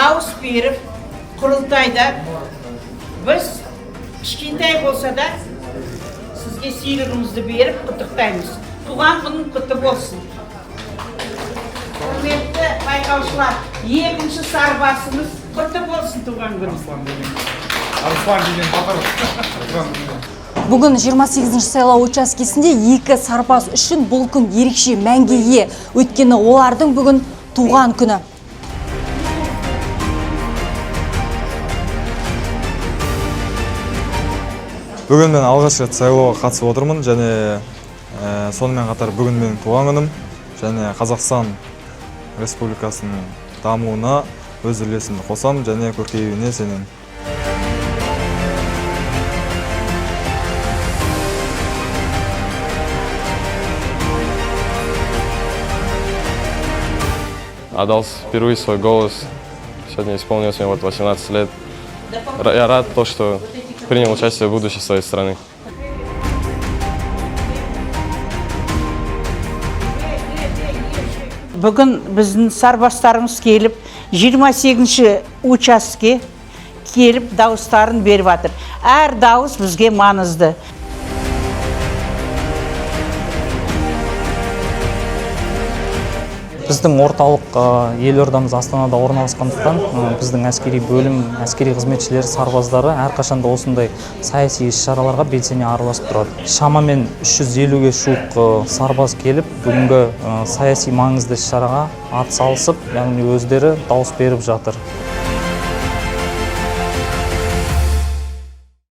дауыс беріп, құрылтайда біз кішкентай болса да сізге сыйлығымызды беріп құттықтаймыз. Туған күнің құтты болсын. Құрметті байқаушылар, екінші сарбасымыз құтты болсын туған күнің. Арслан деген батыр. Бүгін 28-ші сайлау учаскесінде екі сарбаз үшін бұл күн ерекше мәнге ие. Өйткені олардың бүгін туған күні. Бүгін мен алғаш рет сайлауға қатысып отырмын және сонымен қатар бүгін менің туған күнім және Қазақстан Республикасының дамуына өз үлесімді қосамын және көркеюіне сенемін. Отдал впервые свой голос. Сегодня исполнилось мне 18 лет. Я рад, что принял участие в будущей своей страны. Бүгін біздің сарбастарымыз келіп, 28-ші участке келіп дауыстарын беріп жатыр. Әр дауыс бізге маңызды. Біздің орталық елордамыз Астанада орналасқандықтан біздің әскери бөлім, әскери қызметшілер, сарбаздары әрқашанда осындай саяси іс-шараларға белсене араласып тұрады. Шамамен 350-ге жуық сарбаз келіп, бүгінгі саяси маңызды іс-шараға атсалысып, яғни өздері дауыс беріп жатыр.